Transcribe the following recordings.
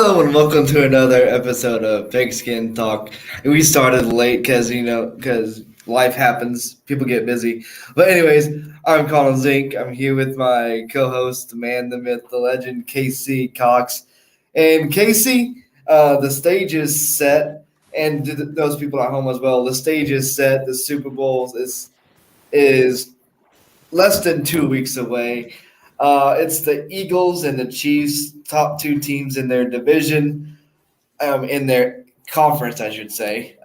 Hello and welcome to another episode of Pigskin Talk. We started late because life happens, people get busy. But anyways, I'm Colin Zink. I'm here with my co-host, the man, the myth, the legend, Casey Cox. And Casey, the stage is set, and to those people at home as well, the stage is set. The Super Bowl is less than 2 weeks away. It's the Eagles and the Chiefs, top two teams in their division, in their conference, I should say.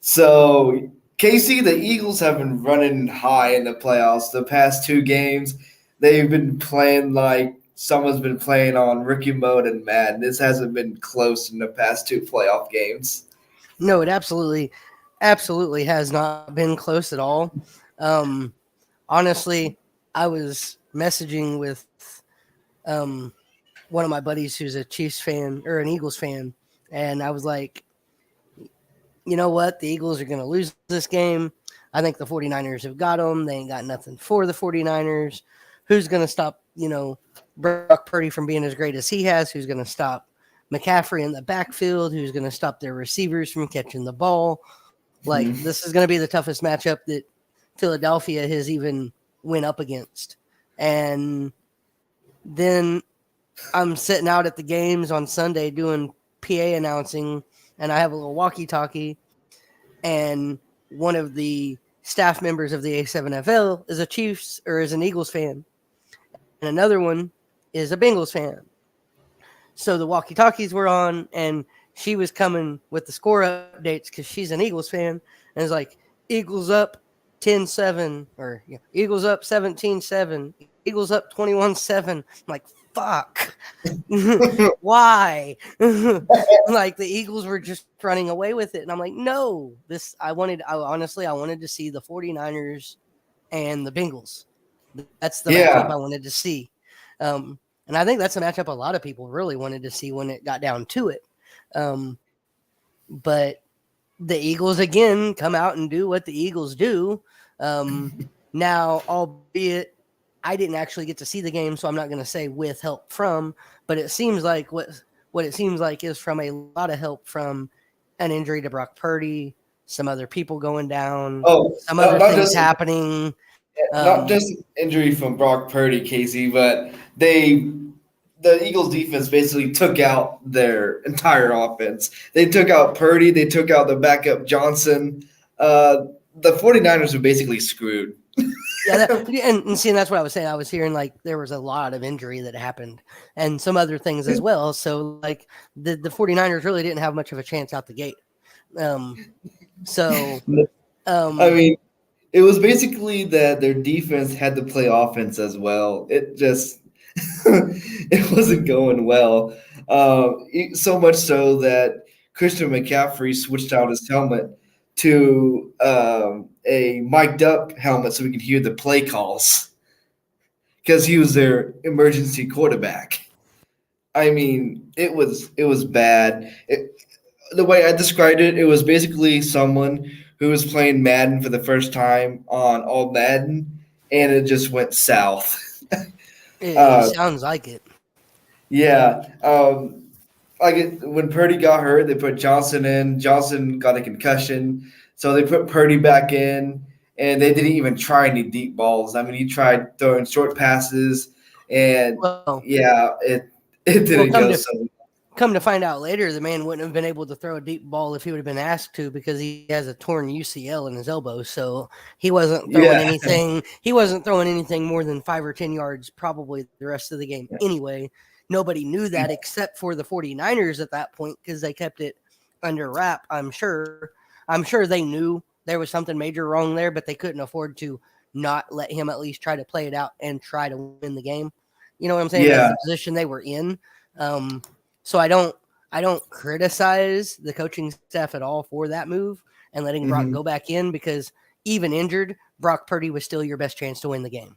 So, Casey, the Eagles have been running high in the playoffs. The past two games, they've been playing like someone's been playing on rookie mode and Madden. This hasn't been close in the past two playoff games. No, it absolutely has not been close at all. Honestly, I was messaging with one of my buddies who's a Chiefs fan or an Eagles fan, and I was like, you know what? The Eagles are going to lose this game. I think the 49ers have got them. They ain't got nothing for the 49ers. Who's going to stop, Brock Purdy from being as great as he has? Who's going to stop McCaffrey in the backfield? Who's going to stop their receivers from catching the ball? This is going to be the toughest matchup that Philadelphia has even went up against. And then I'm sitting out at the games on Sunday doing PA announcing, and I have a little walkie-talkie, and one of the staff members of the A7FL is a Chiefs or is an Eagles fan, and another one is a Bengals fan. So the walkie-talkies were on, and she was coming with the score updates because she's an Eagles fan, and it's like, Eagles up 10-7, or Eagles up 17-7, Eagles up 21-7. I'm like, fuck. Why? Like, the Eagles were just running away with it. And I'm like, no. I wanted to see the 49ers and the Bengals. That's the matchup I wanted to see. And I think that's a matchup a lot of people really wanted to see when it got down to it. But the Eagles, again, come out and do what the Eagles do. Now, albeit I didn't actually get to see the game, so I'm not going to say with help from, but it seems like what it seems like is from a lot of help from an injury to Brock Purdy, some other people going down, some other things happening. Not just injury from Brock Purdy, Casey, but the Eagles defense basically took out their entire offense. They took out Purdy. They took out the backup Johnson. The 49ers were basically screwed. And see, that's what I was saying. I was hearing like there was a lot of injury that happened and some other things as well. So like the 49ers really didn't have much of a chance out the gate. I mean, it was basically that their defense had to play offense as well. It just it wasn't going well. So much so that Christian McCaffrey switched out his helmet to a mic'd up helmet so we could hear the play calls because he was their emergency quarterback. I mean, it was bad. The way I described it, it was basically someone who was playing Madden for the first time on All Madden, and it just went south. It sounds like it. Yeah. When Purdy got hurt, they put Johnson in. Johnson got a concussion, so they put Purdy back in, and they didn't even try any deep balls. I mean, he tried throwing short passes, and it didn't go so. Come to find out later, the man wouldn't have been able to throw a deep ball if he would have been asked to because he has a torn UCL in his elbow. So he wasn't throwing anything. He wasn't throwing anything more than 5 or 10 yards probably the rest of the game anyway. Nobody knew that except for the 49ers at that point because they kept it under wrap, I'm sure. I'm sure they knew there was something major wrong there, but they couldn't afford to not let him at least try to play it out and try to win the game. You know what I'm saying? Yeah. That's the position they were in. So I don't criticize the coaching staff at all for that move and letting Brock go back in because even injured, Brock Purdy was still your best chance to win the game.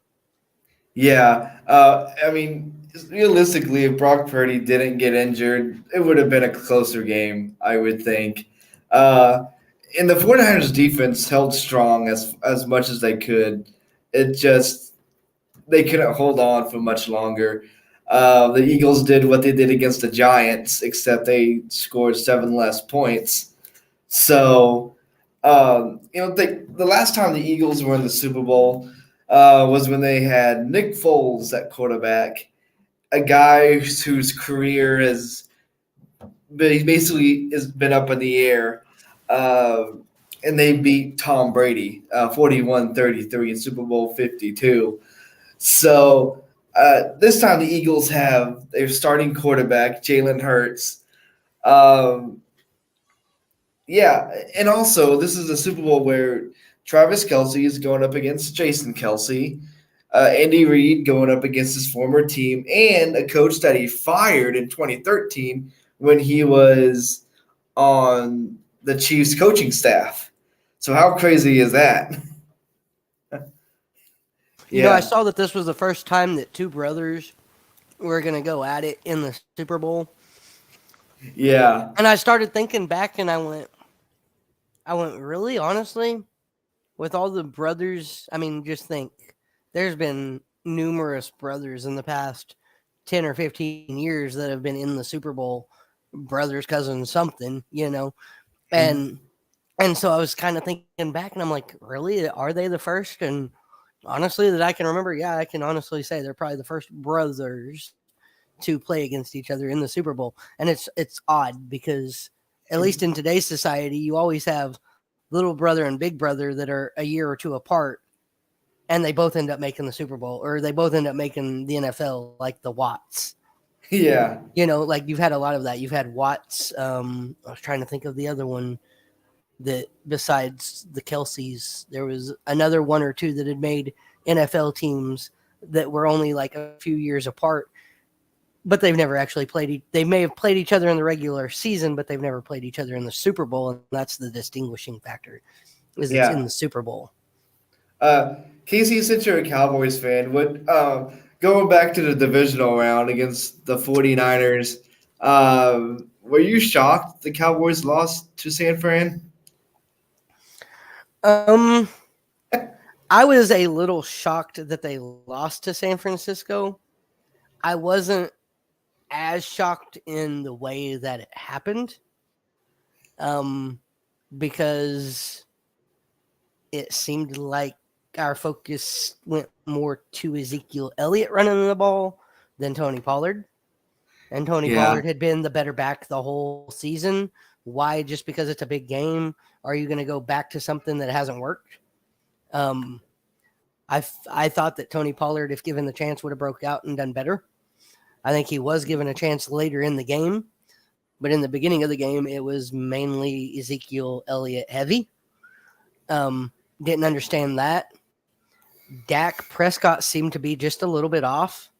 Yeah. I mean, realistically, if Brock Purdy didn't get injured, it would have been a closer game, I would think. And the 49ers defense held strong as much as they could. It just they couldn't hold on for much longer. The Eagles did what they did against the Giants, except they scored 7 less points. So, the last time the Eagles were in the Super Bowl was when they had Nick Foles at quarterback, a guy whose career has been up in the air. And they beat Tom Brady 41-33 in Super Bowl 52. So this time the Eagles have their starting quarterback, Jalen Hurts. Um, yeah, and also this is a Super Bowl where Travis Kelce is going up against Jason Kelce, Andy Reid going up against his former team, and a coach that he fired in 2013 when he was on the Chiefs coaching staff. So how crazy is that? I Yeah, saw that this was the first time that two brothers were going to go at it in the Super Bowl. yeah, And I started thinking back and I went, really? Honestly? With all the brothers, I mean, just think there's been numerous brothers in the past 10 or 15 years that have been in the Super Bowl, brothers, cousins, something, And so I was kind of thinking back and I'm like, really? Are they the first? And honestly, that I can remember, yeah, I can honestly say they're probably the first brothers to play against each other in the Super Bowl. And it's odd because at least in today's society, you always have little brother and big brother that are a year or two apart, and they both end up making the Super Bowl, or they both end up making the NFL, like the Watts. yeah, Like you've had a lot of that. You've had Watts. I was trying to think of the other one that besides the Kelseys, there was another one or two that had made NFL teams that were only like a few years apart, but they've never actually played. They may have played each other in the regular season, but they've never played each other in the Super Bowl, and that's the distinguishing factor. Is it's in yeah. the Super Bowl. Casey, since you're a Cowboys fan, going back to the divisional round against the 49ers, were you shocked the Cowboys lost to San Fran? Um, I was a little shocked that they lost to San Francisco. I wasn't as shocked in the way that it happened. Because it seemed like our focus went more to Ezekiel Elliott running the ball than Tony Pollard. And Tony Yeah, Pollard had been the better back the whole season. Why? Just because it's a big game, are you going to go back to something that hasn't worked? I thought that Tony Pollard, if given the chance, would have broke out and done better. I think he was given a chance later in the game, but in the beginning of the game, it was mainly Ezekiel Elliott heavy. Didn't understand that. Dak Prescott seemed to be just a little bit off.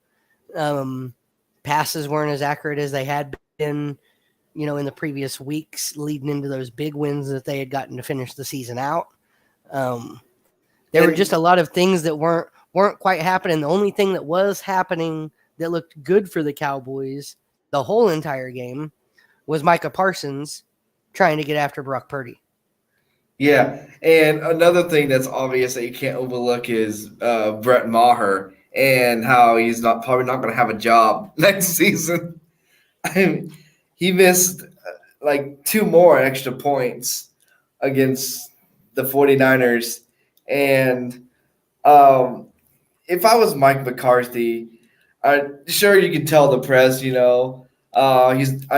Passes weren't as accurate as they had been, in the previous weeks leading into those big wins that they had gotten to finish the season out. There were just a lot of things that weren't quite happening. The only thing that was happening that looked good for the Cowboys the whole entire game was Micah Parsons trying to get after Brock Purdy. yeah. And another thing that's obvious that you can't overlook is Brett Maher and how he's probably not going to have a job next season. I mean, he missed like 2 more extra points against the 49ers. And if I was Mike McCarthy, sure you can tell the press, I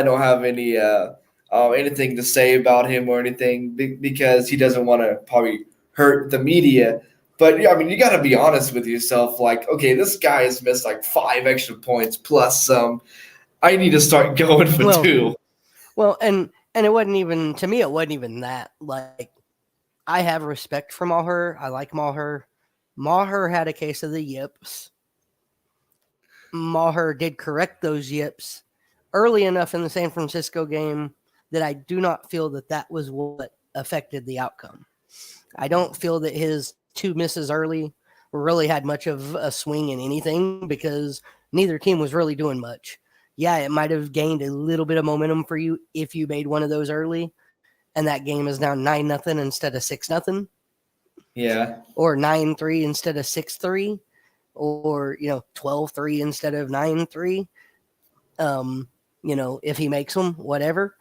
don't have anything to say about him or anything because he doesn't want to probably hurt the media. But yeah, I mean, you got to be honest with yourself. Like, okay, this guy has missed like 5 extra points plus some. I need to start going for two. Well, and it wasn't even, to me, it wasn't even that. Like, I have respect for Maher. I like Maher. Maher had a case of the yips. Maher did correct those yips early enough in the San Francisco game that I do not feel that was what affected the outcome. I don't feel that his 2 misses early really had much of a swing in anything because neither team was really doing much. Yeah, it might have gained a little bit of momentum for you if you made one of those early, and that game is now 9-0 instead of 6-0. Yeah. Or 9-3 instead of 6-3. or 12-3 instead of 9-3. If he makes them, whatever.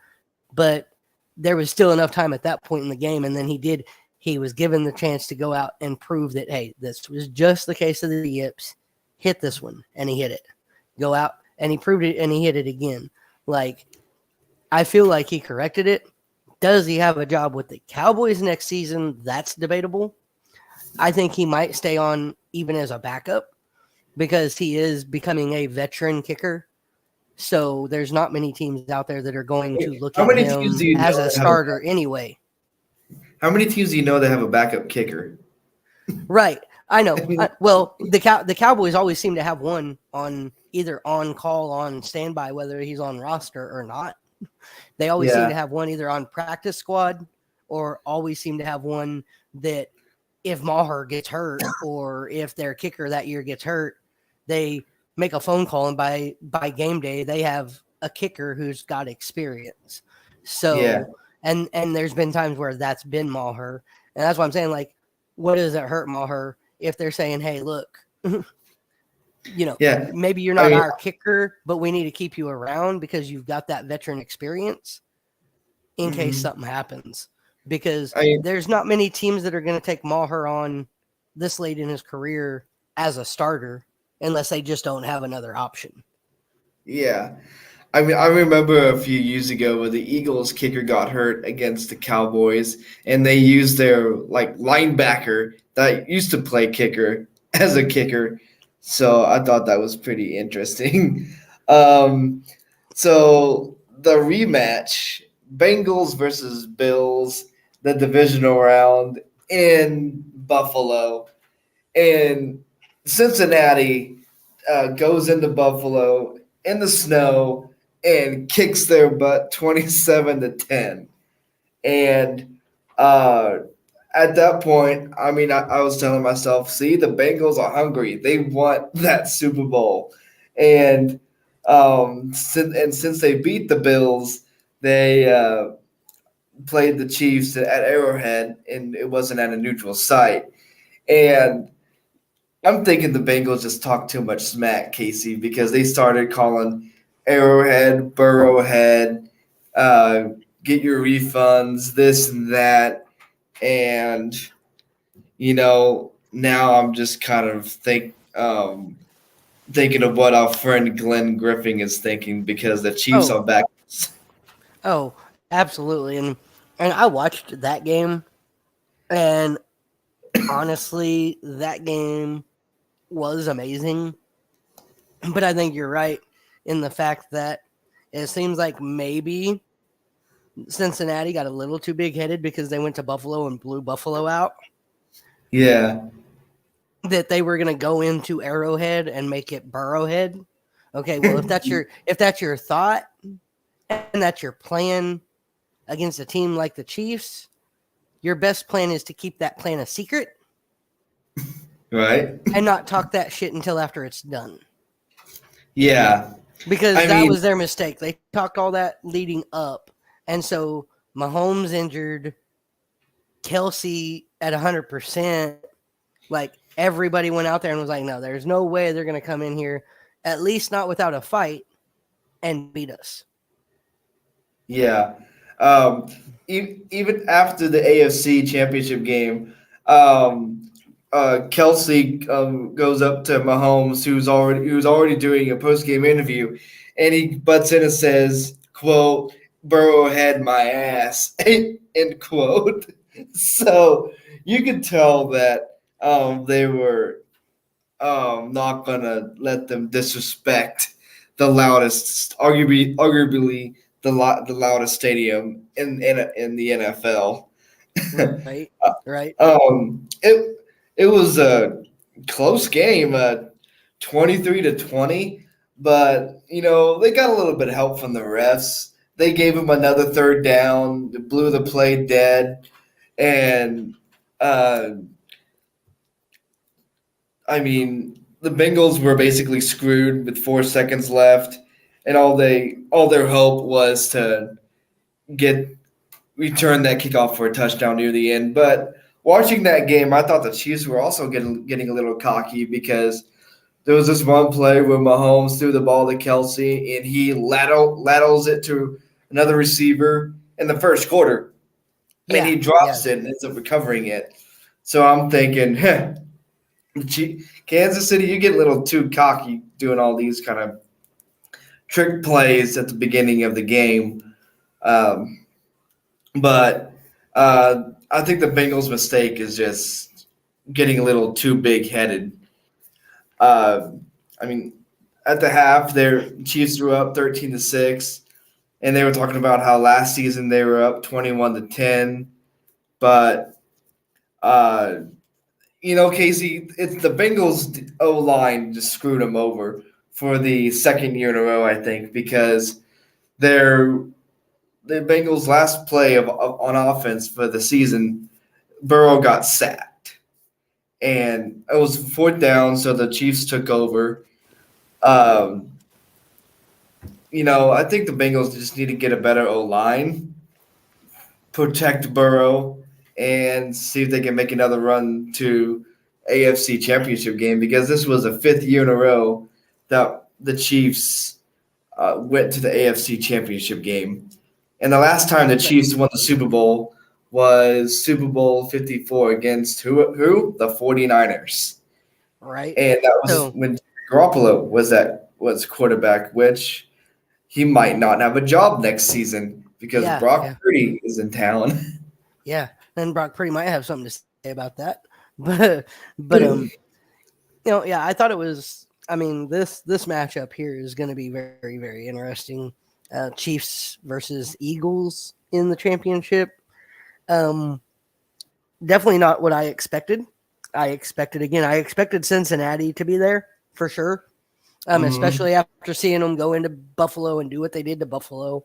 But there was still enough time at that point in the game, and then he was given the chance to go out and prove that, hey, this was just the case of the yips. Hit this one, and he hit it. Go out, and he proved it, and he hit it again. Like, I feel like he corrected it. Does he have a job with the Cowboys next season? That's debatable. I think he might stay on even as a backup because he is becoming a veteran kicker. So there's not many teams out there that are going to look at him as a starter anyway. How many teams do you know that have a backup kicker? Right. I know. Well, the Cowboys always seem to have one on either on call, on standby, whether he's on roster or not. They always seem to have one either on practice squad or always seem to have one that if Maher gets hurt or if their kicker that year gets hurt, they make a phone call, and by game day, they have a kicker who's got experience. So, and there's been times where that's been Maher. And that's why I'm saying, like, what does it hurt Maher if they're saying, hey, look, maybe you're not our kicker, but we need to keep you around because you've got that veteran experience in case something happens. Because there's not many teams that are going to take Maher on this late in his career as a starter unless they just don't have another option. Yeah. I mean, I remember a few years ago where the Eagles kicker got hurt against the Cowboys, and they used their linebacker that used to play kicker as a kicker. So I thought that was pretty interesting. So the rematch, Bengals versus Bills, the divisional round in Buffalo, and Cincinnati goes into Buffalo in the snow and kicks their butt 27-10. And at that point, I mean, I was telling myself, see, the Bengals are hungry. They want that Super Bowl. And since they beat the Bills, they played the Chiefs at Arrowhead, and it wasn't at a neutral site. And I'm thinking the Bengals just talked too much smack, Casey, because they started calling Arrowhead, Burrowhead, get your refunds, this and that. And, now I'm just kind of thinking of what our friend Glenn Griffin is thinking because the Chiefs are back. Oh, absolutely. And I watched that game, and honestly, that game was amazing. But I think you're right in the fact that it seems like maybe Cincinnati got a little too big-headed because they went to Buffalo and blew Buffalo out. Yeah. That they were going to go into Arrowhead and make it Burrowhead. Okay, well, if that's your thought and that's your plan against a team like the Chiefs, your best plan is to keep that plan a secret. Right. And not talk that shit until after it's done. Yeah. Because that was their mistake. They talked all that leading up. And so Mahomes injured, Kelsey at 100%. Like, everybody went out there and was like, no, there's no way they're going to come in here, at least not without a fight, and beat us. Yeah. Even after the AFC Championship game, Kelsey goes up to Mahomes, who's already doing a post-game interview, and he butts in and says, quote, "Burrow had my ass," end quote. So you could tell that they were not gonna let them disrespect the loudest, arguably the loudest stadium in the NFL. Right. Right. It was a close game, 23-20, but they got a little bit of help from the refs. They gave him another third down, blew the play dead, and I mean, the Bengals were basically screwed with 4 seconds left, and all their hope was to return that kickoff for a touchdown near the end. But watching that game, I thought the Chiefs were also getting a little cocky because there was this one play where Mahomes threw the ball to Kelsey and he laterals it to another receiver in the first quarter, and Yeah, he yeah, drops it and ends up recovering it. So I'm thinking, Kansas City, you get a little too cocky doing all these kind of trick plays at the beginning of the game. But I think the Bengals' mistake is just getting a little too big headed. Uh, I mean, at the half, their Chiefs were up 13-6, and they were talking about how last season they were up 21-10. But Casey, it's the Bengals O line just screwed them over for the second year in a row, I think, because their the Bengals' last play on offense for the season, Burrow got sacked, and it was fourth down, so the Chiefs took over. Um, I think the Bengals just need to get a better O line, protect Burrow, and see if they can make another run to AFC Championship game, because this was the fifth year in a row that the Chiefs went to the AFC Championship game. And the last time the Chiefs won the Super Bowl was Super Bowl 54 against who? The 49ers. right. And that was So when Garoppolo was quarterback, which he might not have a job next season because yeah, Brock yeah, Purdy is in town. yeah. And Brock Purdy might have something to say about that, but yeah, I thought it was. I mean, this matchup here is going to be very, very interesting. Chiefs versus Eagles in the championship. Um, Definitely not what I expected. I expected Cincinnati to be there for sure. Mhm. Especially after seeing them go into Buffalo and do what they did to Buffalo,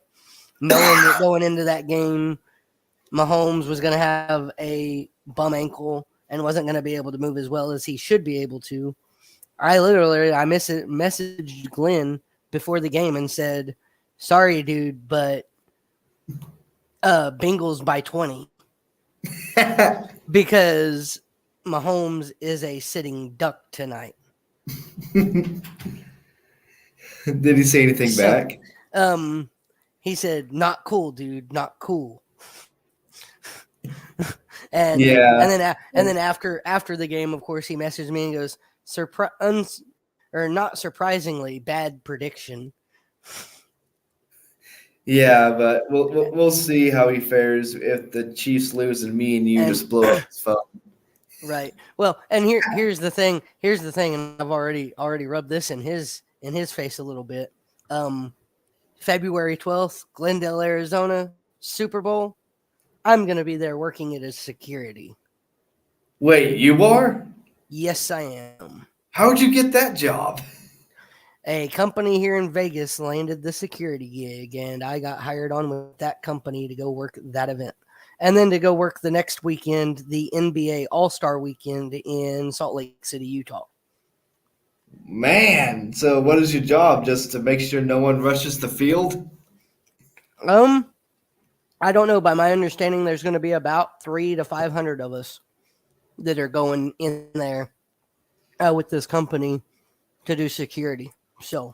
knowing that going into that game, Mahomes was going to have a bum ankle and wasn't going to be able to move as well as he should be able to. I messaged Glenn before the game and said, "Sorry, dude, but Bengals by 20 because Mahomes is a sitting duck tonight." Did he say anything So, back? he said, "Not cool, dude, not cool." and Yeah. and then after the game, of course, he messaged me and goes, or not surprisingly, bad prediction. Yeah, but we'll see how he fares if the Chiefs lose and me and you And just blow up his phone. right. Well, and here's the thing. Here's the thing, and I've already rubbed this in his face a little bit. February 12th, Glendale, Arizona, Super Bowl. I'm gonna be there working it as security. Wait, you are? Yes, I am. How'd you get that job? A company here in Vegas landed the security gig, and I got hired on with that company to go work that event. And then to go work the next weekend, the NBA All Star weekend in Salt Lake City, Utah. Man, so what is your job? Just to make sure no one rushes the field? Um, I don't know. By my understanding, there's going to be about 300 to 500 of us that are going in there with this company to do security. So,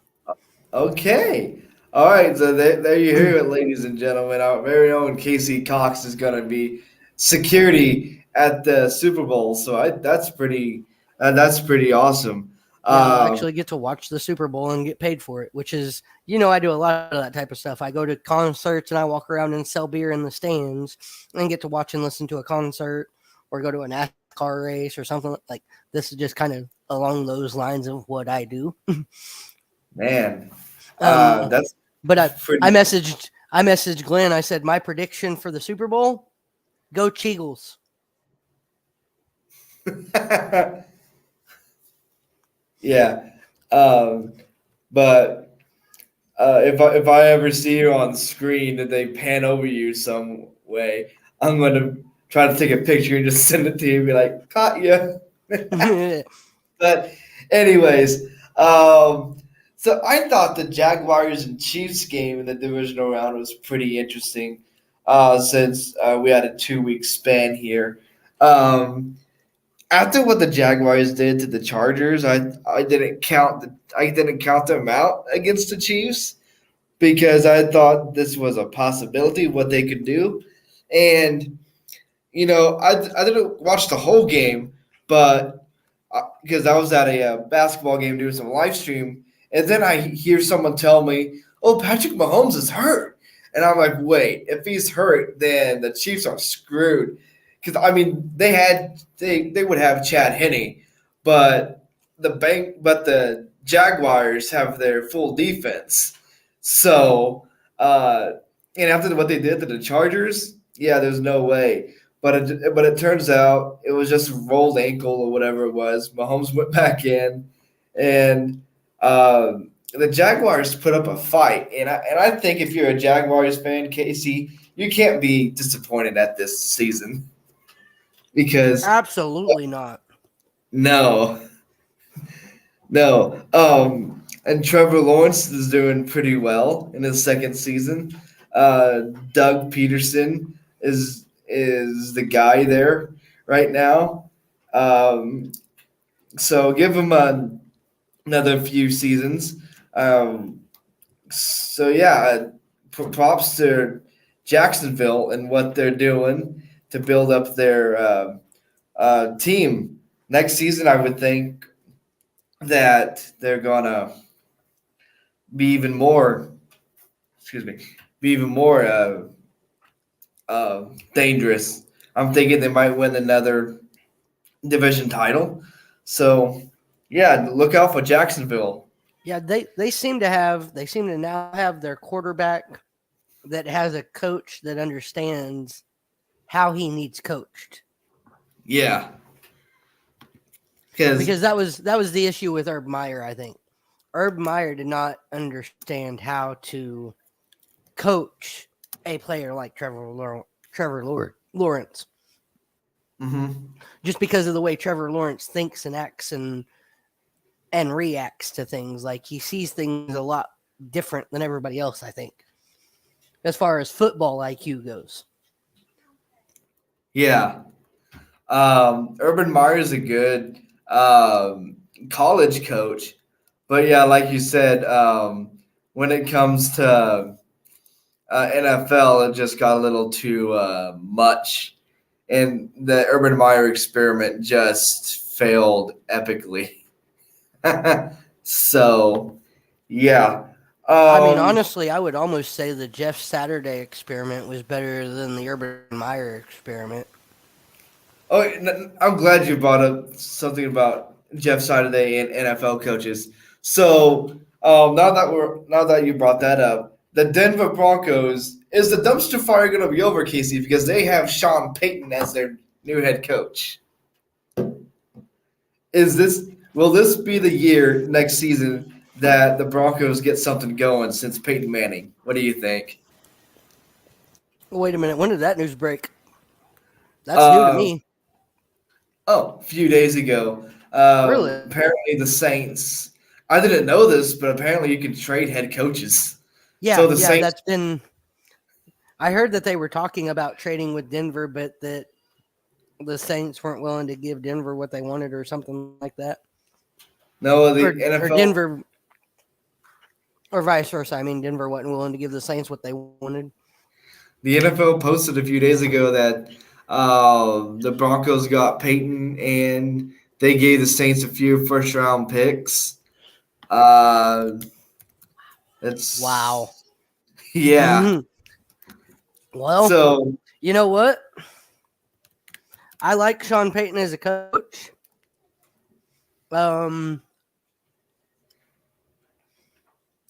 Okay. All right, so there you hear it, ladies and gentlemen. Our very own Casey Cox is going to be security at the Super Bowl. So that's pretty awesome. yeah, I'll Um, actually get to watch the Super Bowl and get paid for it, which is, I do a lot of that type of stuff. I go to concerts and I walk around and sell beer in the stands and get to watch and listen to a concert or go to a NASCAR race or something like this. Is just kind of along those lines of what I do. Man, Um, that's but I pretty. messaged Glenn. I said my prediction for the Super Bowl: go Cheagles. Yeah, but if I ever see you on screen that they pan over you some way, I'm gonna try to take a picture and just send it to you and be like, caught you. But anyways, so I thought the Jaguars and Chiefs game in the divisional round was pretty interesting, since we had a 2 week span here. Um, after what the Jaguars did to the Chargers, I didn't count them out against the Chiefs because I thought this was a possibility what they could do, and I didn't watch the whole game, but because I was at a basketball game doing some live stream, and then I hear someone tell me, "Oh, Patrick Mahomes is hurt," and I'm like, "Wait, if he's hurt, then the Chiefs are screwed." Because I mean, they would have Chad Henne, but the Jaguars have their full defense. So, and after what they did to the Chargers, yeah, there's no way. But it turns out it was just a rolled ankle or whatever it was. Mahomes went back in, and the Jaguars put up a fight. And I think if you're a Jaguars fan, Casey, you can't be disappointed at this season because Absolutely not. no, no. And Trevor Lawrence is doing pretty well in his second season. Doug Peterson is the guy there right now. So give him another few seasons. So yeah, props to Jacksonville and what they're doing to build up their team. Next season, I would think that they're gonna be even more. Excuse me, be even more dangerous. I'm thinking they might win another division title. So, yeah, look out for Jacksonville. Yeah, they seem to now have their quarterback that has a coach that understands how he needs coached. Yeah, Because that was the issue with Urban Meyer, I think. Urban Meyer did not understand how to coach a player like Trevor Lawrence. mm-hmm. Just because of the way Trevor Lawrence thinks and acts and reacts to things. Like he sees things a lot different than everybody else, I think, as far as football IQ goes. Yeah, Urban Meyer is a good college coach, but yeah, like you said, when it comes to NFL, it just got a little too much, and the Urban Meyer experiment just failed epically. So, yeah. I mean, honestly, I would almost say the Jeff Saturday experiment was better than the Urban Meyer experiment. Oh, I'm glad you brought up something about Jeff Saturday and NFL coaches. So now that you brought that up, the Denver Broncos, is the dumpster fire going to be over, Casey? Because they have Sean Payton as their new head coach. Will this be the year next season that the Broncos get something going since Peyton Manning? What do you think? Wait a minute. When did that news break? That's new to me. Oh, a few days ago. Really? Apparently, the Saints. I didn't know this, but apparently you can trade head coaches. Yeah, So the yeah, Saints. that's been. I heard that they were talking about trading with Denver, but that the Saints weren't willing to give Denver what they wanted or something like that. No, the Or NFL. Denver, or vice versa. I mean, Denver wasn't willing to give the Saints what they wanted. The NFL posted a few days ago that the Broncos got Peyton and they gave the Saints a few first-round picks. It's Wow. Yeah. Mm-hmm. Well, So you know what? I like Sean Payton as a coach.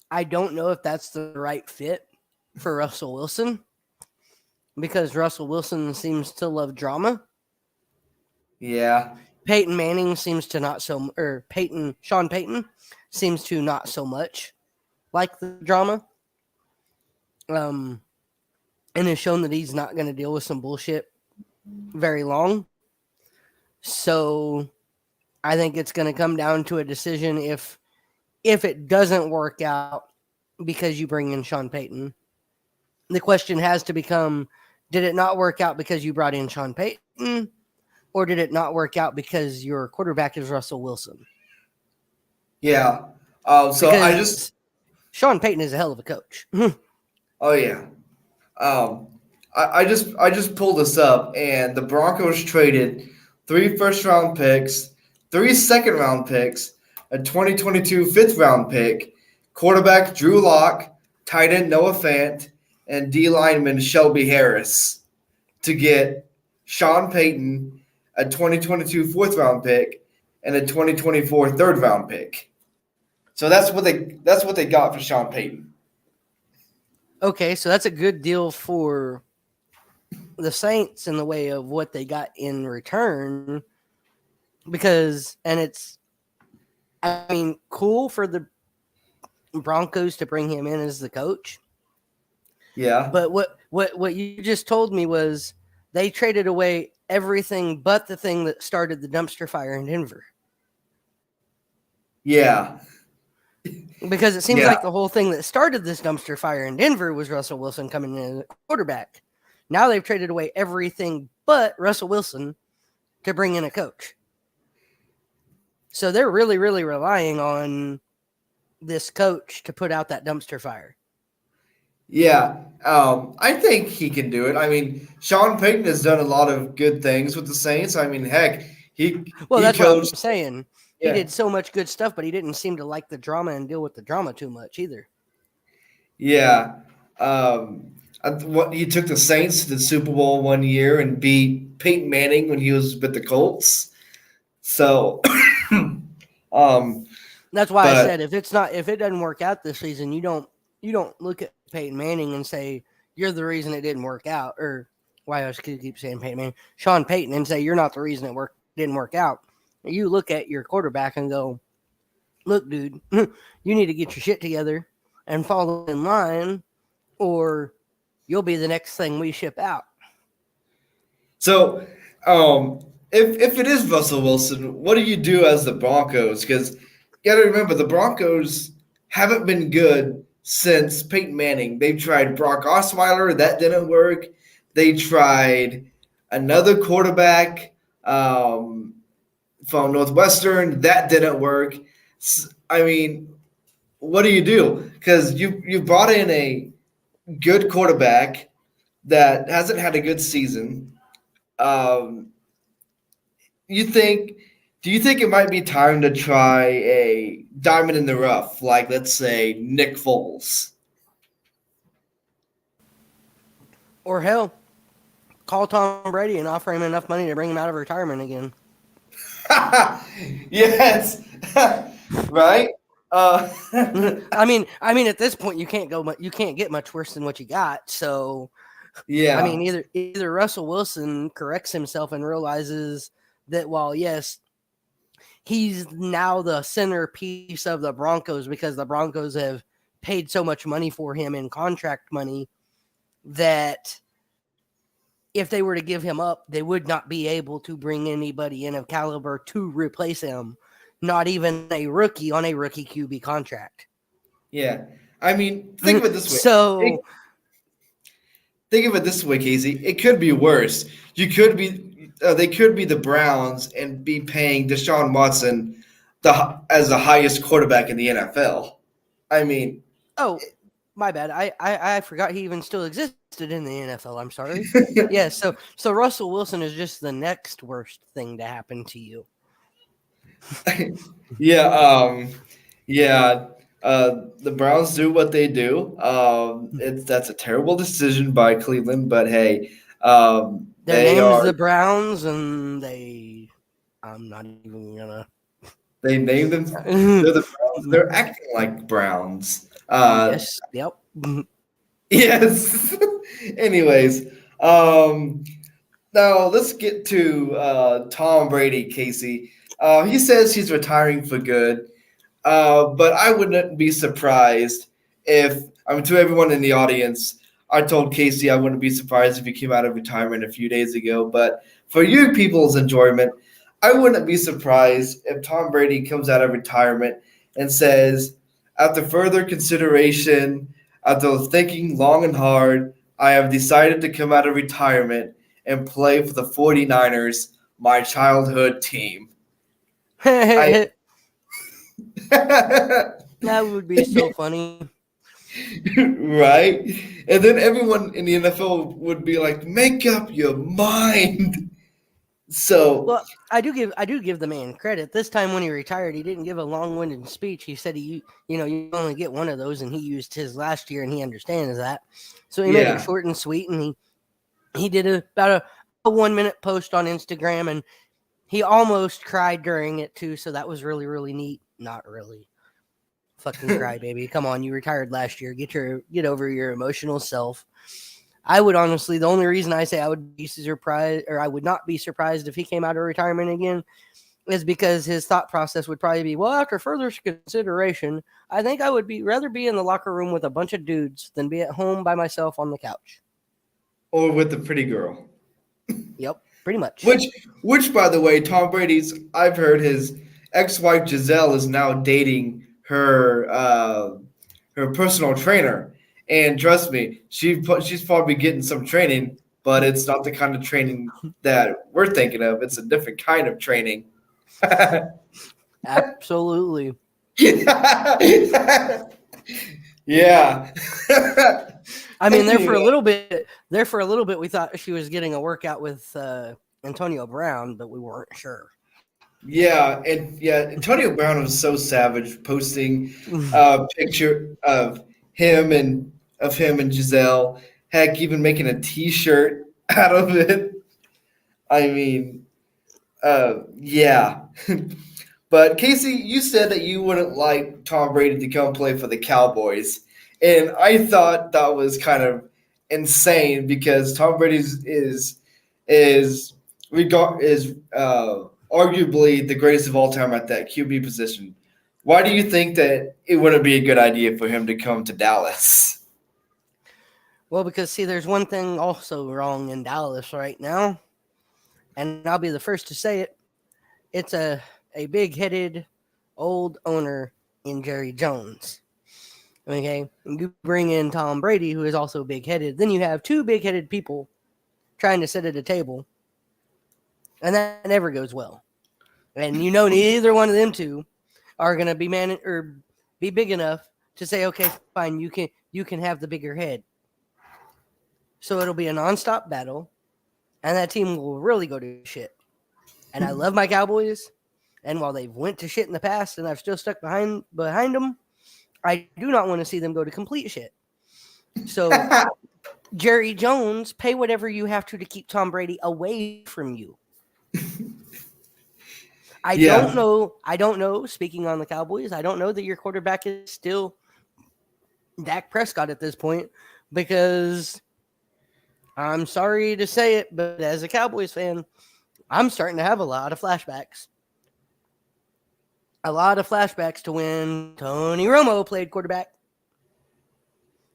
I don't know if that's the right fit for Russell Wilson because Russell Wilson seems to love drama. yeah, Peyton Manning seems to not so, or Sean Payton seems to not so much like the drama. And has shown that he's not going to deal with some bullshit very long. So I think it's going to come down to a decision if it doesn't work out because you bring in Sean Payton. The question has to become, did it not work out because you brought in Sean Payton? or did it not work out because your quarterback is Russell Wilson? Yeah. So because Sean Payton is a hell of a coach. Oh yeah. I just pulled this up, and the Broncos traded 3 first-round picks, 3 second-round picks, a 2022 fifth-round pick, quarterback Drew Lock, tight end Noah Fant, and D lineman Shelby Harris to get Sean Payton, a 2022 fourth-round pick, and a 2024 third-round pick. So that's what they got for Sean Payton. Okay, so that's a good deal for the Saints in the way of what they got in return, it's cool for the Broncos to bring him in as the coach. Yeah. But what you just told me was they traded away everything but the thing that started the dumpster fire in Denver. Yeah. Because it seems like the whole thing that started this dumpster fire in Denver was Russell Wilson coming in as a quarterback. Now they've traded away everything but Russell Wilson to bring in a coach. So they're really, really relying on this coach to put out that dumpster fire. Yeah, I think he can do it. I mean, Sean Payton has done a lot of good things with the Saints. I mean, heck, that's what I'm saying. Yeah. He did so much good stuff, but he didn't seem to like the drama and deal with the drama too much either. Yeah. He took the Saints to the Super Bowl one year and beat Peyton Manning when he was with the Colts. So, that's why I said if it doesn't work out this season, you don't look at Peyton Manning and say you're the reason it didn't work out, or why I keep saying Peyton Manning, Sean Payton, and say you're not the reason it didn't work out. You look at your quarterback and go, look, dude, you need to get your shit together and fall in line, or you'll be the next thing we ship out. So, if it is Russell Wilson, what do you do as the Broncos? Because you got to remember, the Broncos haven't been good since Peyton Manning. They've tried Brock Osweiler. That didn't work. They tried another quarterback from Northwestern. That didn't work. I mean, what do you do? Because you brought in a good quarterback that hasn't had a good season. Do you think it might be time to try a diamond in the rough, like let's say Nick Foles? Or hell, call Tom Brady and offer him enough money to bring him out of retirement again. Yes. Right? I mean, at this point, you can't get much worse than what you got. So, yeah. I mean, either Russell Wilson corrects himself and realizes that while yes, he's now the centerpiece of the Broncos because the Broncos have paid so much money for him in contract money that if they were to give him up, they would not be able to bring anybody in of caliber to replace him. Not even a rookie on a rookie QB contract. Yeah. I mean, think of it this way. So think of it this way, Casey. It could be worse. They could be the Browns and be paying Deshaun Watson as the highest quarterback in the NFL. I mean, my bad. I forgot he even still existed in the NFL. I'm sorry. Yeah. So Russell Wilson is just the next worst thing to happen to you. Yeah. The Browns do what they do. That's a terrible decision by Cleveland, but hey, their name's the Browns, and I'm not even gonna. They named them. They're the Browns. They're acting like Browns. Yes. Yep. Yes. Anyways, now let's get to Tom Brady, Casey. He says he's retiring for good, but I wouldn't be surprised to everyone in the audience, I told Casey I wouldn't be surprised if he came out of retirement a few days ago. But for you people's enjoyment, I wouldn't be surprised if Tom Brady comes out of retirement and says, after further consideration, after thinking long and hard, I have decided to come out of retirement and play for the 49ers my childhood team. That would be so funny. Right? And then everyone in the NFL would be like, make up your mind. So, Well, I do give the man credit. This time when he retired, he didn't give a long-winded speech. He said you only get one of those, and he used his last year, and he understands that. So he made it yeah. short and sweet, and he did about a 1 minute post on Instagram, and he almost cried during it too. So that was really really neat. Not really. Fucking cry, baby. Come on, you retired last year. Get over your emotional self. I would honestly, the only reason I say I would be surprised, or I would not be surprised if he came out of retirement again, is because his thought process would probably be, well, after further consideration, I think I would rather be in the locker room with a bunch of dudes than be at home by myself on the couch. Or with the pretty girl. Yep, pretty much. Which, by the way, Tom Brady's. I've heard his ex-wife Giselle is now dating her personal trainer, and trust me, she's probably getting some training, but it's not the kind of training that we're thinking of. It's a different kind of training. Absolutely. Yeah. I mean, there for a little bit, we thought she was getting a workout with Antonio Brown, but we weren't sure. Yeah, Antonio Brown was so savage posting a picture of him and Giselle. Heck, even making a T-shirt out of it. I mean, yeah. But Casey, you said that you wouldn't like Tom Brady to come play for the Cowboys, and I thought that was kind of insane because Tom Brady is arguably the greatest of all time at that QB position. Why do you think that it wouldn't be a good idea for him to come to Dallas? Well, because see, there's one thing also wrong in Dallas right now, and I'll be the first to say it. It's a big-headed old owner in Jerry Jones. Okay, you bring in Tom Brady, who is also big-headed. Then you have two big-headed people trying to sit at a table, and that never goes well. And neither one of them two are going to be big enough to say, okay, fine, you can have the bigger head. So it'll be a nonstop battle, and that team will really go to shit. And I love my Cowboys, and while they've went to shit in the past, and I've still stuck behind them, I do not want to see them go to complete shit. So, Jerry Jones, pay whatever you have to keep Tom Brady away from you. I don't know. Speaking on the Cowboys, I don't know that your quarterback is still Dak Prescott at this point, because I'm sorry to say it, but as a Cowboys fan, I'm starting to have a lot of flashbacks. A lot of flashbacks to when Tony Romo played quarterback.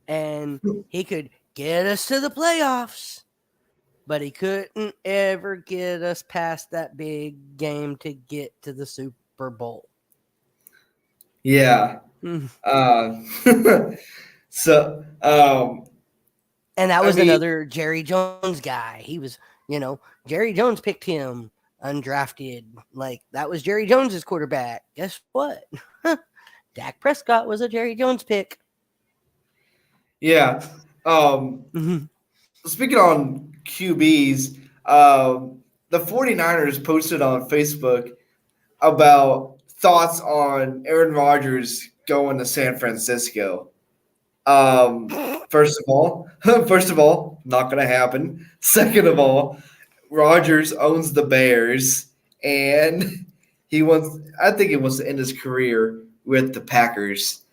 And he could get us to the playoffs, but he couldn't ever get us past that big game to get to the Super Bowl. Yeah. So, and that was another Jerry Jones guy. He was, Jerry Jones picked him undrafted. Like, that was Jerry Jones's quarterback. Guess what? Dak Prescott was a Jerry Jones pick. Yeah. Speaking on QBs, the 49ers posted on Facebook about thoughts on Aaron Rodgers going to San Francisco. First of all, not going to happen. Second of all, Rodgers owns the Bears, and I think he wants to end his career with the Packers.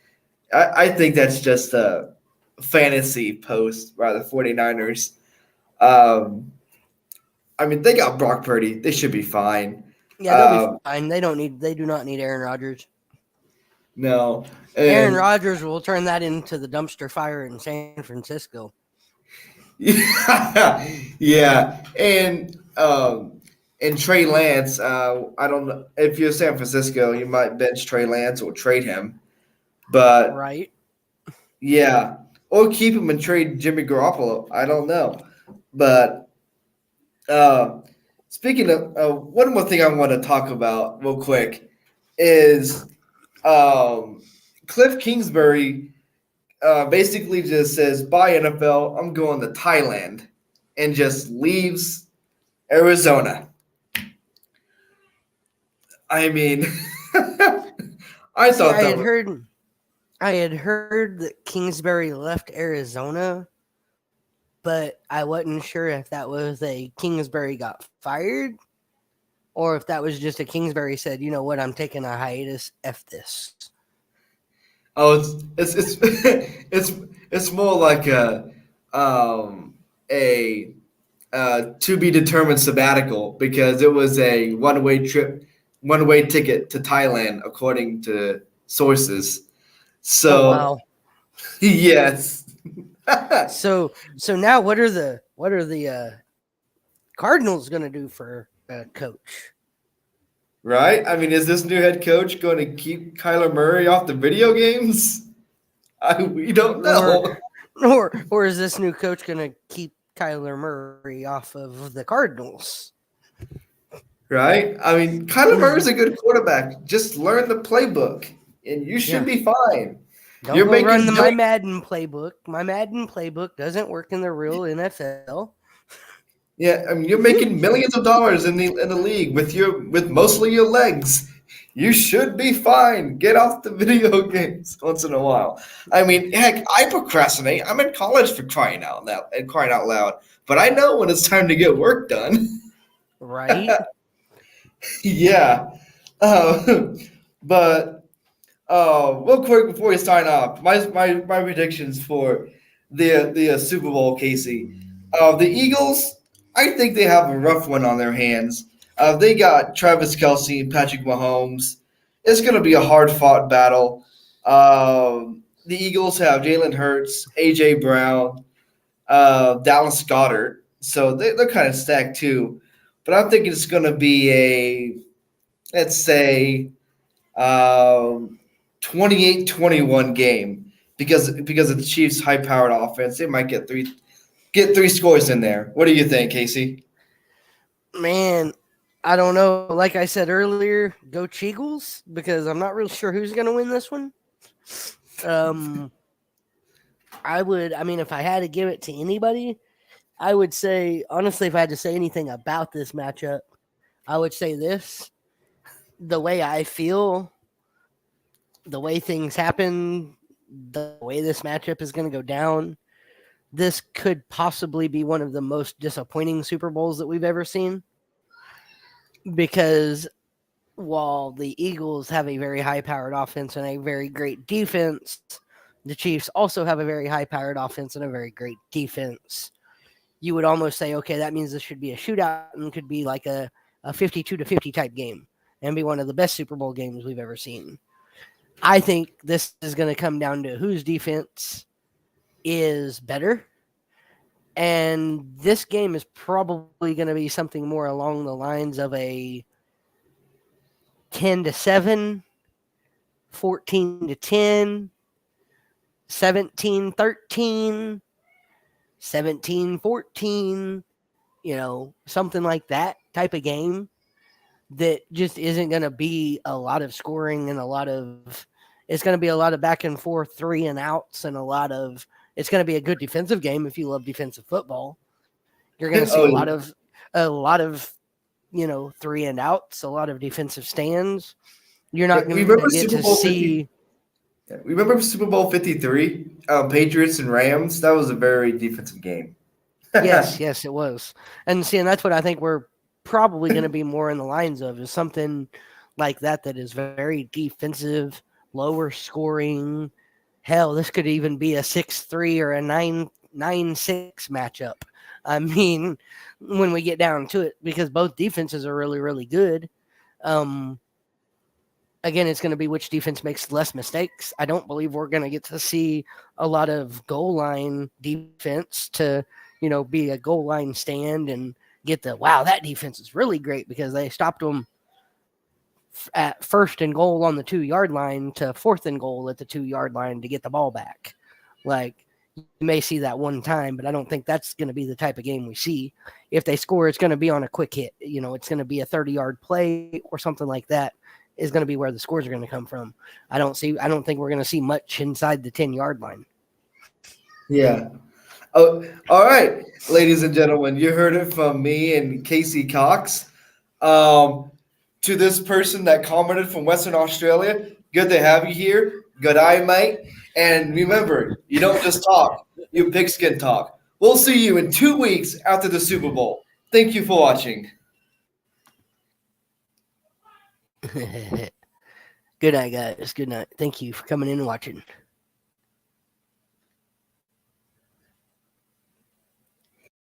I think that's just a fantasy post by the 49ers. I mean, they got Brock Purdy. They should be fine. Yeah, they'll be fine. They do not need Aaron Rodgers. No. Aaron Rodgers will turn that into the dumpster fire in San Francisco. Yeah. And Trey Lance, I don't know. If you're San Francisco, you might bench Trey Lance or trade him. But right. Yeah. Or keep him and trade Jimmy Garoppolo. I don't know. But speaking of one more thing I want to talk about real quick is um, Cliff Kingsbury basically just says, "Bye NFL, I'm going to Thailand," and just leaves Arizona. I mean, I See, thought that was I had heard that Kingsbury left Arizona, but I wasn't sure if that was a Kingsbury got fired or if that was just a Kingsbury said, you know what, I'm taking a hiatus. F this. it's it's more like um a to be determined sabbatical because it was a one way ticket to Thailand according to sources. Oh So wow. yes. So now what are the Cardinals going to do for coach? Right? I mean, is this new head coach going to keep Kyler Murray off the video games? We don't Or know. or is this new coach going to keep Kyler Murray off of the Cardinals? Right? I mean, Kyler Murray's a good quarterback. Just learn the playbook, and you should Yeah. be fine. Don't You're go run making the My millions. Madden playbook. My Madden playbook doesn't work in the real NFL. Yeah, I mean, you're making millions of dollars in the league with mostly your legs. You should be fine. Get off the video games once in a while. I mean, heck, I procrastinate. I'm in college for crying out loud. But I know when it's time to get work done. Right? Yeah. Uh, but real quick before we sign off, my predictions for the Super Bowl, Casey. The Eagles, I think they have a rough one on their hands. They got Travis Kelsey and Patrick Mahomes. It's going to be a hard fought battle. The Eagles have Jalen Hurts, AJ Brown, Dallas Goddard, so they're kind of stacked too. But I'm thinking it's going to be a, let's say, um, 28-21 game because of the Chiefs' high-powered offense. They might get three scores in there. What do you think, Casey? Man, I don't know. Like I said earlier, go Cheagles because I'm not really sure who's going to win this one. Um, I mean, if I had to give it to anybody, I would say, honestly, if I had to say anything about this matchup, I would say this. The way I feel, the way things happen, the way this matchup is going to go down, this could possibly be one of the most disappointing Super Bowls that we've ever seen. Because while the Eagles have a very high powered offense and a very great defense, the Chiefs also have a very high powered offense and a very great defense. You would almost say, okay, that means this should be a shootout and could be like a 52-50 type game and be one of the best Super Bowl games we've ever seen. I think this is going to come down to whose defense is better. And this game is probably going to be something more along the lines of a 10-7, 14-10, 17-13, 17-14, something like that type of game that just isn't going to be a lot of scoring and it's going to be a lot of back and forth 3 and outs and it's going to be a good defensive game if you love defensive football. You're going to see a lot of 3 and outs, a lot of defensive stands. You're not going to get to see. Remember Super Bowl 53, Patriots and Rams? That was a very defensive game. Yes, it was. And that's what I think we're probably going to be more in the lines of is something like that is very defensive, lower scoring. Hell, this could even be a 6-3 or a 9-6 matchup. I mean, when we get down to it, because both defenses are really, really good. Again, it's going to be which defense makes less mistakes. I don't believe we're going to get to see a lot of goal line defense to, be a goal line stand and get wow, that defense is really great because they stopped them at 1st and goal on the 2-yard line to 4th and goal at the 2-yard line to get the ball back. Like, You may see that one time, but I don't think that's going to be the type of game we see. If they score, it's going to be on a quick hit. It's going to be a 30-yard play or something like that is going to be where the scores are going to come from. I don't think we're going to see much inside the 10-yard line. Yeah. Oh, all right, ladies and gentlemen, you heard it from me and Casey Cox. To this person that commented from Western Australia, good to have you here. Good eye, mate. And remember, you don't just talk, you pigskin talk. We'll see you in 2 weeks after the Super Bowl. Thank you for watching. Good night, guys. Good night. Thank you for coming in and watching.